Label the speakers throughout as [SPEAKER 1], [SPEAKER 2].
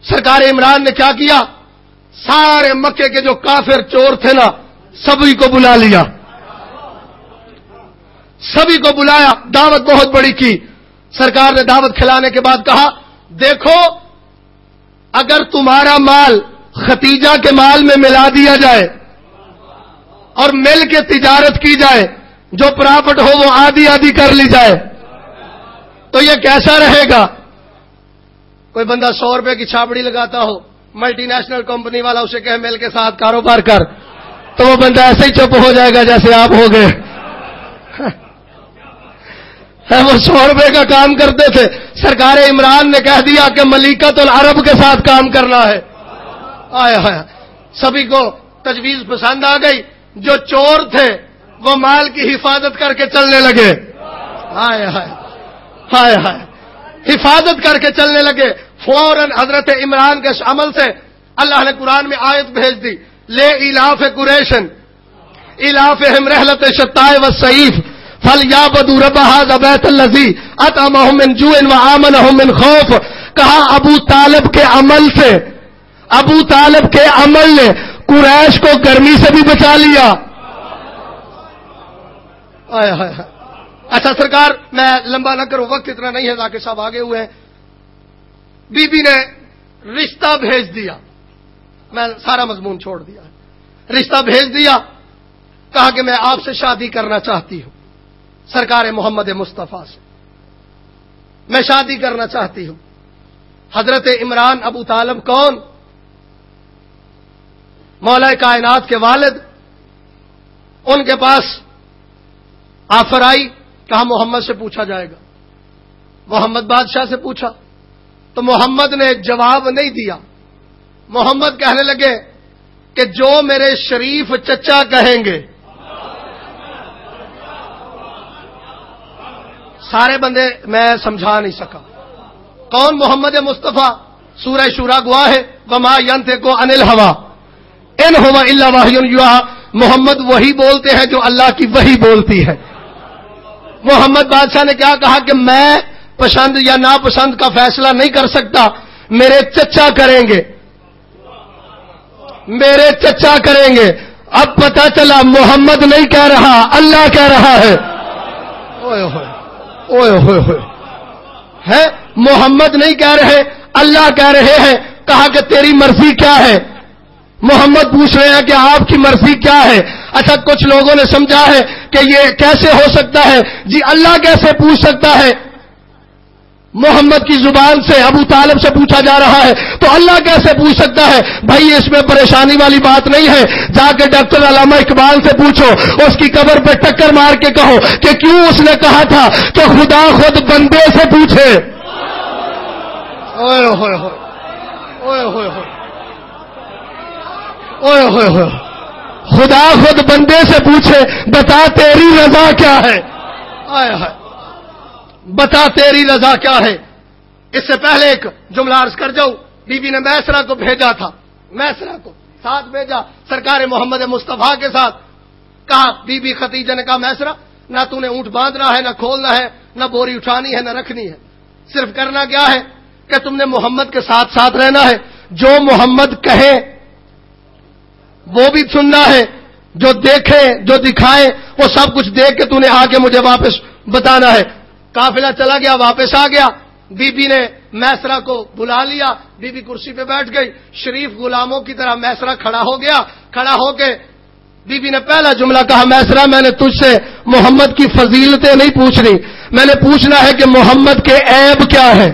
[SPEAKER 1] سرکار عمران نے کیا کیا؟ سارے مکے کے جو کافر چور تھے نا، سبھی کو بلا لیا، سبھی کو بلایا، دعوت بہت بڑی کی۔ سرکار نے دعوت کھلانے کے بعد کہا دیکھو اگر تمہارا مال ختیجہ کے مال میں ملا دیا جائے اور مل کے تجارت کی جائے، جو پرافٹ ہو وہ آدھی آدھی کر لی جائے تو یہ کیسا رہے گا؟ کوئی بندہ 100 روپے کی چھاپڑی لگاتا ہو، ملٹی نیشنل کمپنی والا اسے کہے مل کے ساتھ کاروبار کر، تو وہ بندہ ایسے ہی چپ ہو جائے گا جیسے آپ ہو گئے۔ وہ 100 روپے کا کام کرتے تھے، سرکار عمران نے کہہ دیا کہ ملیکۃ العرب کے ساتھ کام کرنا ہے۔ آیا سبھی کو تجویز پسند آ گئی، جو چور تھے وہ مال کی حفاظت کر کے چلنے لگے، حفاظت کر کے چلنے لگے۔ فوراً حضرت عمران کے عمل سے اللہ نے قرآن میں آیت بھیج دی، لے ایلاف قریشن ایلافہم رحلۃ الشتاء والصیف فلیعبدوا رب ھذا البیت الذی اطعمہم من جوع وآمنہم من خوف۔ کہا ابو طالب کے عمل سے، ابو طالب کے عمل نے قریش کو گرمی سے بھی بچا لیا۔ اچھا سرکار میں لمبا نہ کروں، وقت اتنا نہیں ہے، ذاکر صاحب آگے ہوئے ہیں۔ بی بی نے رشتہ بھیج دیا، میں سارا مضمون چھوڑ دیا، رشتہ بھیج دیا، کہا کہ میں آپ سے شادی کرنا چاہتی ہوں، سرکار محمد مصطفیٰ سے میں شادی کرنا چاہتی ہوں۔ حضرت عمران ابو طالب کون؟ مولا کائنات کے والد۔ ان کے پاس آفر آئی، کہا محمد سے پوچھا جائے گا۔ محمد بادشاہ سے پوچھا تو محمد نے جواب نہیں دیا۔ محمد کہنے لگے کہ جو میرے شریف چچا کہیں گے۔ سارے بندے میں سمجھا نہیں سکا کون محمد مصطفیٰ؟ سورہ شورا گواہ ہے، وما ينطق عن الهوى ان هو الا وحی یوحی۔ محمد وہی بولتے ہیں جو اللہ کی وحی بولتی ہے۔ محمد بادشاہ نے کیا کہا کہ میں پسند یا ناپسند کا فیصلہ نہیں کر سکتا، میرے چچا کریں گے، میرے چچا کریں گے۔ اب پتہ چلا محمد نہیں کہہ رہا، اللہ کہہ رہا ہے۔ اوئے ہوئے اوئے ہوئے ہوئے ہے، محمد نہیں کہہ رہے، اللہ کہہ رہے ہیں۔ کہا کہ تیری مرضی کیا ہے؟ محمد پوچھ رہے ہیں کہ آپ کی مرضی کیا ہے؟ اچھا کچھ لوگوں نے سمجھا ہے کہ یہ کیسے ہو سکتا ہے جی، اللہ کیسے پوچھ سکتا ہے؟ محمد کی زبان سے ابو طالب سے پوچھا جا رہا ہے تو اللہ کیسے پوچھ سکتا ہے؟ بھائی اس میں پریشانی والی بات نہیں ہے، جا کے ڈاکٹر علامہ اقبال سے پوچھو، اس کی قبر پہ ٹکر مار کے کہو کہ کیوں اس نے کہا تھا کہ خدا خود بندے سے پوچھے۔ اوئے ہوئے ہوئے اوئے ہوئے ہوئے اوئے ہوئے ہوئے، خدا خود بندے سے پوچھے بتا تیری رضا کیا ہے؟ آئے ہائے، بتا تیری رضا کیا ہے؟ اس سے پہلے ایک جملہ عرض کر جاؤں، بی بی نے میسرہ کو بھیجا تھا، میسرہ کو ساتھ بھیجا سرکار محمد مصطفیٰ کے ساتھ۔ کہا بی بی ختیجہ نے کہا میسرہ نہ تو نے اونٹ باندھنا ہے، نہ کھولنا ہے، نہ بوری اٹھانی ہے، نہ رکھنی ہے، صرف کرنا کیا ہے کہ تم نے محمد کے ساتھ ساتھ رہنا ہے، جو محمد کہے وہ بھی سننا ہے، جو دیکھے جو دکھائے وہ سب کچھ دیکھ کے تو نے آ کے مجھے واپس بتانا ہے۔ قافلہ چلا گیا، واپس آ گیا، بی بی نے میسرہ کو بلا لیا، بی بی کرسی پہ بیٹھ گئی، شریف غلاموں کی طرح میسرہ کھڑا ہو گیا۔ کھڑا ہو کے بی بی نے پہلا جملہ کہا، میسرہ میں نے تجھ سے محمد کی فضیلتیں نہیں پوچھنی، میں نے پوچھنا ہے کہ محمد کے عیب کیا ہے۔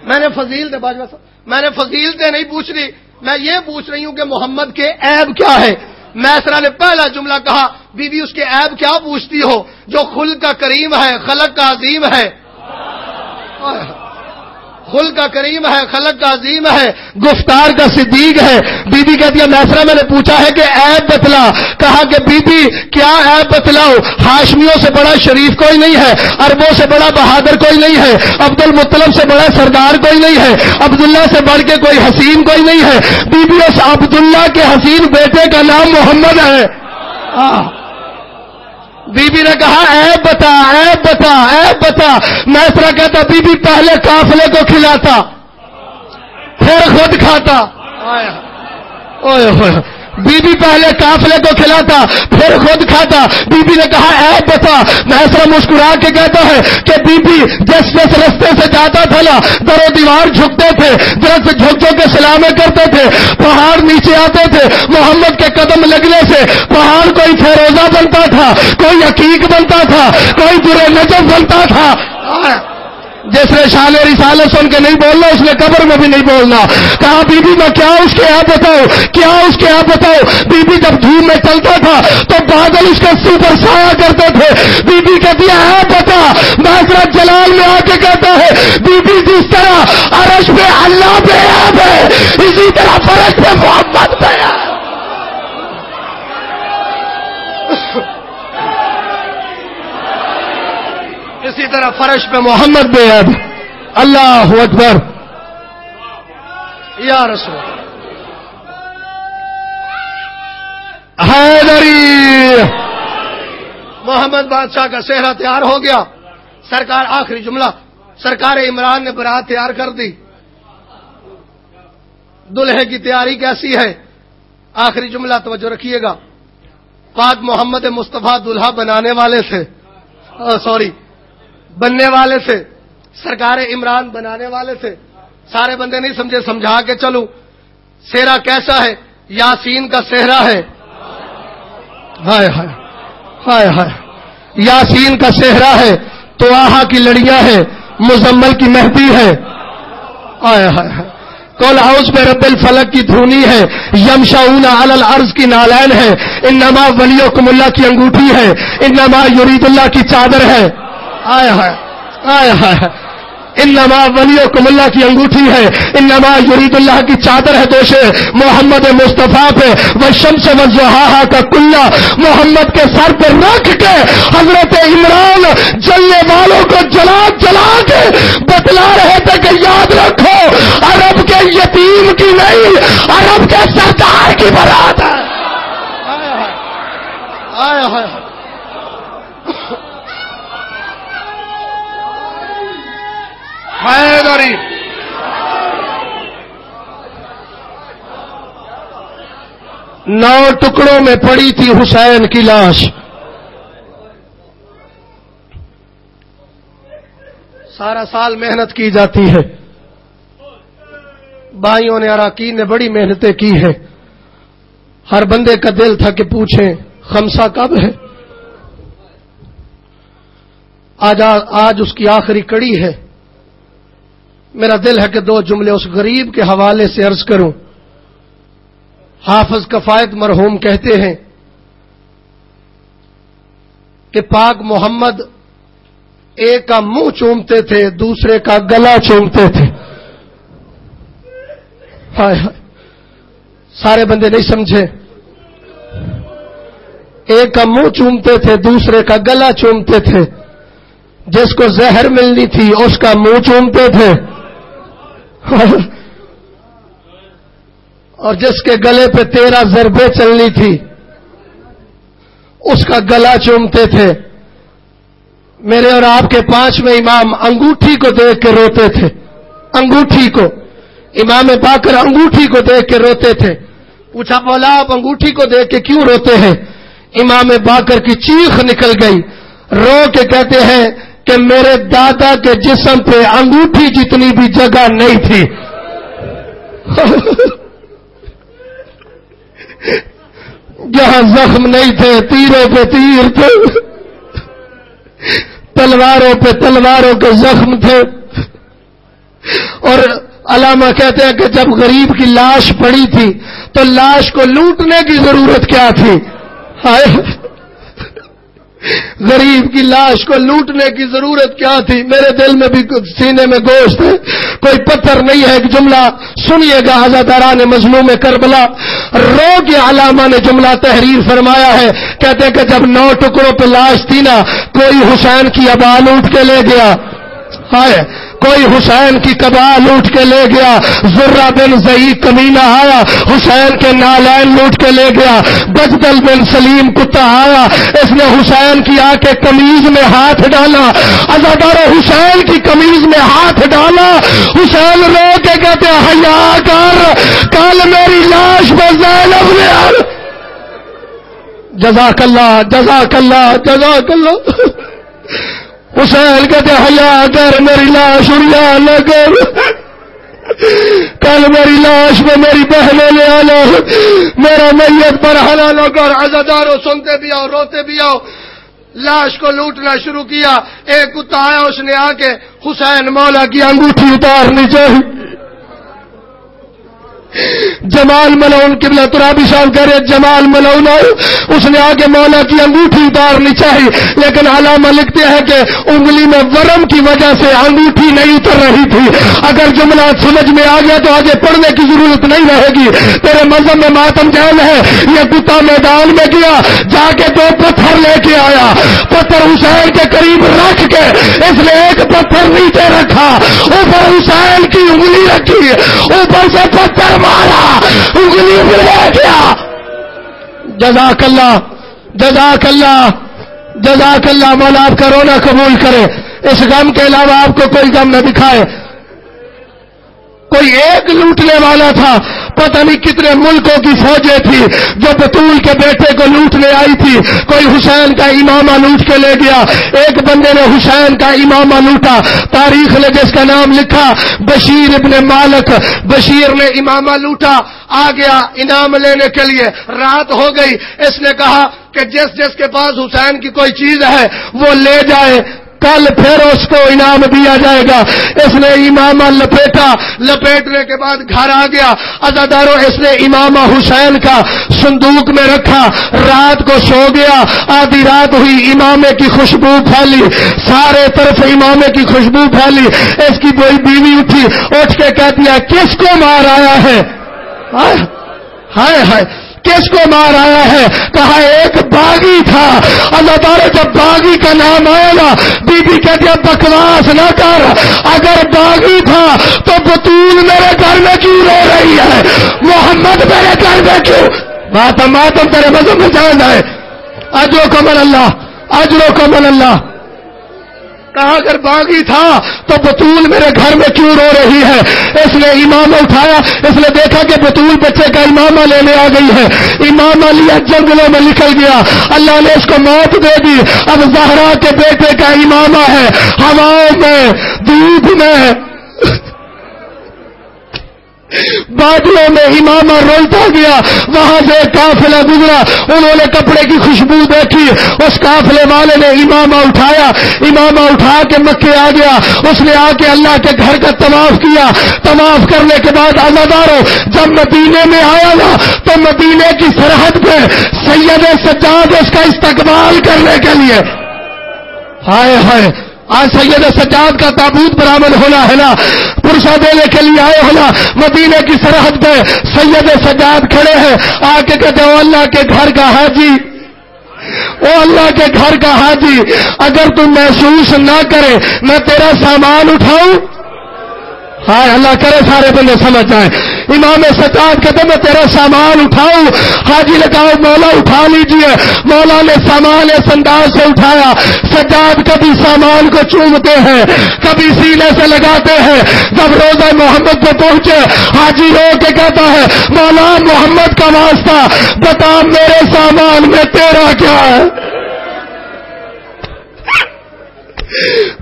[SPEAKER 1] میں نے فضیلتیں نہیں پوچھنی، میں یہ پوچھ رہی ہوں کہ محمد کے عیب کیا ہے۔ میسرہ نے پہلا جملہ کہا، بی بی اس کے عیب کیا پوچھتی ہو؟ جو خلق کا کریم ہے، خلق کا عظیم ہے، خلق کا کریم ہے، خلق کا عظیم ہے، گفتار کا صدیق ہے۔ بی بی کہتی ہے میسرہ میں نے پوچھا ہے کہ عیب بتلا۔ کہا کہ بی بی کیا عیب بتلاؤ؟ ہاشمیوں سے بڑا شریف کوئی نہیں ہے، عربوں سے بڑا بہادر کوئی نہیں ہے، عبد المطلب سے بڑا سردار کوئی نہیں ہے، عبداللہ سے بڑھ کے کوئی حسین کوئی نہیں ہے۔ بی بی اس عبداللہ کے حسین بیٹے کا نام محمد ہے۔ بی بی نے کہا عیب بتا عیب بتا عیب بتا. میسرہ کہتا بی بی پہلے قافلے کو کھلاتا پھر خود کھاتا. اوئے ہوئے بی بی پہلے قافلے کو کھلاتا پھر خود کھاتا. بی بی نے کہا عیب بتا. میسرہ مسکرا کے کہتا ہے کہ بی بی جس رستے سے جاتا تھا نا در و دیوار جھکتے تھے, درخت جھک جھک کے سلامیں کرتے تھے, پہاڑ نیچے آتے تھے, محمد کے قدم لگنے سے پہاڑ کوئی فیروزہ بنتا تھا, کوئی عقیق بنتا تھا, کوئی در نجف بنتا تھا. جس نے شان رسالت سن کے نہیں بولنا اس نے قبر میں بھی نہیں بولنا. کہا بی بی میں کیا اس کے آپ بتاؤ کیا اس کے آپ بتاؤ. بی بی جب دھوپ میں چلتا تھا تو بادل اس کے سر پر سایہ کرتے تھے. بی بی کہتی ہے آپ بتا. میسرہ جلال میں آ کے کہتا ہے بی بی جس طرح عرش پہ اللہ پہ عیب ہے اسی طرح فرش پہ محمد پہ عیب. اسی طرح فرش پہ محمد بے عیب. اللہ اکبر یا رسول حیدری. محمد بادشاہ کا صحرا تیار ہو گیا. سرکار آخری جملہ سرکار عمران نے برات تیار کر دی. دلہے کی تیاری کیسی ہے؟ آخری جملہ توجہ رکھیے گا. پاک محمد مصطفیٰ دلہا بنانے والے تھے بننے والے تھے. سرکار عمران بنانے والے تھے. سارے بندے نہیں سمجھے, سمجھا کے چلو. صحرا کیسا ہے؟ یاسین کا صحرا ہے. ہائے ہائے ہائے ہائے یاسین کا صحرا ہے. تو آہا کی لڑیاں ہیں, مزمل کی مہدی ہے. ہائے ہائے ہائے قل اعوذ برب الفلق کی دھونی ہے. یمشؤون علی الارض کی نالین ہے. انما ولیکم اللہ کی انگوٹھی ہے. انما یرید اللہ کی چادر ہے. آئے ہائے آئے ہائے انما ولیکم اللہ کی انگوٹھی ہے. انما یرید اللہ کی چادر ہے دوش محمد مصطفیٰ پہ. والشمس والضحاہا کا کلہ محمد کے سر پہ رکھ کے حضرت عمران جلنے والوں کو جلا جلا کے بتلا رہے تھے کہ یاد رکھو عرب کے یتیم کی نہیں عرب کے سردار کی برات ہے. آئے ہائے حیدری. نو ٹکڑوں میں پڑی تھی حسین کی لاش. سارا سال محنت کی جاتی ہے. بھائیوں نے اراکین نے بڑی محنتیں کی ہیں. ہر بندے کا دل تھا کہ پوچھیں خمسہ کب ہے. آج اس کی آخری کڑی ہے. میرا دل ہے کہ دو جملے اس غریب کے حوالے سے عرض کروں. حافظ کفایت مرحوم کہتے ہیں کہ پاک محمد ایک کا منہ چومتے تھے دوسرے کا گلا چومتے تھے. ہائے ہائے سارے بندے نہیں سمجھے. ایک کا منہ چومتے تھے دوسرے کا گلا چومتے تھے. جس کو زہر ملنی تھی اس کا منہ چومتے تھے اور جس کے گلے پہ 13 ضربیں چلنی تھی اس کا گلا چومتے تھے. میرے اور آپ کے 5ویں امام انگوٹھی کو دیکھ کے روتے تھے. انگوٹھی کو امام باقر انگوٹھی کو دیکھ کے روتے تھے. پوچھا مولا آپ انگوٹھی کو دیکھ کے کیوں روتے ہیں؟ امام باقر کی چیخ نکل گئی. رو کے کہتے ہیں کہ میرے دادا کے جسم پہ انگوٹھی جتنی بھی جگہ نہیں تھی. جہاں زخم نہیں تھے تیروں پہ تیر تھے, تلواروں پہ تلواروں کے زخم تھے. اور علامہ کہتے ہیں کہ جب غریب کی لاش پڑی تھی تو لاش کو لوٹنے کی ضرورت کیا تھی؟ غریب کی لاش کو لوٹنے کی ضرورت کیا تھی؟ میرے دل میں بھی سینے میں گوشت ہے, کوئی پتھر نہیں ہے. ایک جملہ سنیے گا عزاداران مظلوم کربلا. رو کے علامہ نے جملہ تحریر فرمایا ہے. کہتے ہیں کہ جب 9 ٹکڑوں پہ لاش تھی نا کوئی حسین کی ابال اٹھ کے لے گیا. ہائے کوئی حسین کی قبا لوٹ کے لے گیا، زرہ بن زئی کمینہ آیا حسین کے نالین لوٹ کے لے گیا، بجدل بن سلیم کتا آیا، اس نے حسین کی آ کے قمیض میں ہاتھ ڈالا، عزادارو حسین کی قمیض میں ہاتھ ڈالا، حسین رو کے کہتے حیا کر، کل میری لاش میں زینب نے جزاک اللہ جزاک اللہ جزاک اللہ، حسین کہتے حیا کر، میری لاش اڑیا نہ کر، کل میری لاش میں میری بہنیں لے آنا، میرا میت پر حنا نہ کر۔ عزادارو سنتے بھی آؤ روتے بھی آؤ، لاش کو لوٹنا شروع کیا۔ ایک کتا آیا، اس نے آ کے حسین مولا کی انگوٹھی اتارنی چاہیے۔ جمال ملعون قبلہ ترابی صاحب کہہ رہے جمال ملعون اس نے آگے مولا کی انگوٹھی اتارنی چاہیے، لیکن علامہ لکھتے ہیں کہ انگلی میں ورم کی وجہ سے انگوٹھی نہیں اتر رہی تھی۔ اگر جملہ سمجھ میں آ گیا تو آگے پڑھنے کی ضرورت نہیں رہے گی۔ تیرے مذہب میں ماتم جائز ہے۔ یہ کتا میدان میں گیا، جا کے 2 پتھر لے کے آیا، پتھر حسین کے قریب رکھ کے اس نے ایک پتھر نیچے رکھا، اوپر حسین کی انگلی رکھی، اوپر سے پتھر مارا، انگلی میں لے گیا۔ جزاک اللہ جزاک اللہ جزاک اللہ، مولا آپ کا رونا قبول کرے، اس غم کے علاوہ آپ کو کوئی غم نہ دکھائے۔ کوئی ایک لوٹنے والا تھا، پتہ نہیں کتنے ملکوں کی فوجیں تھی جو بطول کے بیٹے کو لوٹنے آئی تھی۔ کوئی حسین کا امامہ لوٹ کے لے گیا، ایک بندے نے حسین کا امامہ لوٹا، تاریخ نے جس کا نام لکھا بشیر ابن مالک، بشیر نے امامہ لوٹا، آ گیا انعام لینے کے لیے، رات ہو گئی، اس نے کہا کہ جس جس کے پاس حسین کی کوئی چیز ہے وہ لے جائے، کل پھر اس کو انعام دیا جائے گا۔ اس نے امامہ لپیٹا، لپیٹنے کے بعد گھر آ گیا۔ عزادارو اس نے امامہ حسین کا صندوق میں رکھا، رات کو سو گیا، آدھی رات ہوئی، امامے کی خوشبو پھیلی، سارے طرف امامے کی خوشبو پھیلی۔ اس کی کوئی بیوی اٹھی، اٹھ کے کہتی ہے کس کو مار آیا ہے؟ ہائے ہائے کس کو مار آیا ہے؟ کہا ایک باغی تھا۔ اللہ تعالیٰ جب باغی کا نام آیا نا، بی بی کہتی ہے بکواس نہ کر، اگر باغی تھا تو بطول میرے گھر میں کیوں رو رہی ہے؟ محمد میرے گھر میں کیوں؟ ماتم تیرے مذہب میں جائز ہے۔ اجر کو من اللہ، اجر کو من اللہ۔ کہا اگر باغی تھا تو بطول میرے گھر میں کیوں رو رہی ہے؟ اس نے امامہ اٹھایا، اس نے دیکھا کہ بطول بچے کا امامہ لینے آ گئی ہے، امامہ لیا، جنگلوں میں نکل گیا، اللہ نے اس کو موت دے دی۔ اب زہرا کے بیٹے کا امامہ ہے، ہواؤں میں، دھوپ میں، بادلوں میں امامہ رولتا گیا۔ وہاں سے ایک قافلہ گزرا، انہوں نے کپڑے کی خوشبو دیکھی، اس قافلے والے نے امامہ اٹھایا، امامہ اٹھا کے مکے آ گیا۔ اس نے آ کے اللہ کے گھر کا طواف کیا، طواف کرنے کے بعد عزادارو جب مدینے میں آیا نا تو مدینے کی سرحد پہ سید سجاد اس کا استقبال کرنے کے لیے، ہائے ہائے آج سید سجاد کا تابوت برآمد ہونا ہے نا، پرسہ دینے کے لیے آئے ہونا، مدینے کی سرحد پہ سید سجاد کھڑے ہیں، آ کے کہتے ہو اللہ کے گھر کا حاجی، او اللہ کے گھر کا حاجی، اگر تم محسوس نہ کرے میں تیرا سامان اٹھاؤں؟ ہائے اللہ کرے سارے بندے سمجھ جائیں۔ امام سجاد کہتے میں تیرا سامان اٹھاؤں؟ حاجی نے کہا مولا اٹھا لیجئے۔ مولا نے سامان اس انداز سے اٹھایا، سجاد کبھی سامان کو چومتے ہیں، کبھی سینے سے لگاتے ہیں۔ جب روزہ محمد پہ پہنچے، حاجی رو کے کہتا ہے مولا محمد کا واسطہ بتا میرے سامان میں تیرا کیا ہے؟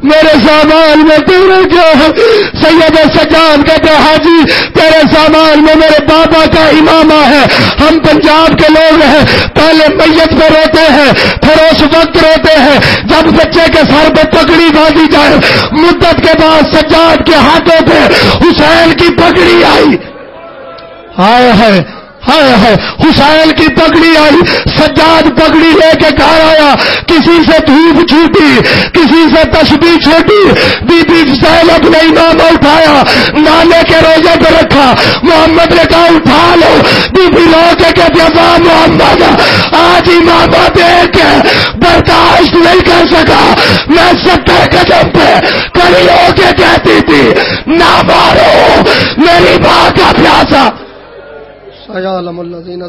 [SPEAKER 1] میرے سامان میں تیرا کیا ہے؟ سید سجاد کہتے ہیں حاجی تیرے سامان میں میرے بابا کا امامہ ہے، ہم پنجاب کے لوگ ہیں، پہلے میت پہ روتے ہیں پھر اس وقت روتے ہیں جب بچے کے سر پہ پگڑی باندھی جائے۔ مدت کے بعد سجاد کے ہاتھوں پہ حسین کی پگڑی آئی، ہائے ہائے ہائے ہائے حسین کی پگڑی آئی، سجاد پگڑی لے کے گھر آیا، کسی سے دھوپ چھوٹی، کسی سے تسبیح چھوٹی، بی بی زینب نے امامہ اٹھایا، نانے کے روزے پہ رکھا، محمد نے کہا اٹھا لو، بی بی رو کے کہتے ہیں محمد آج امامہ دیکھ کے برداشت نہیں کر سکا، میں 70 قدم پہ کھڑی ہو کے کے کہتی تھی نہ مارو میری ماں کا پیاسا. سیعلم الذین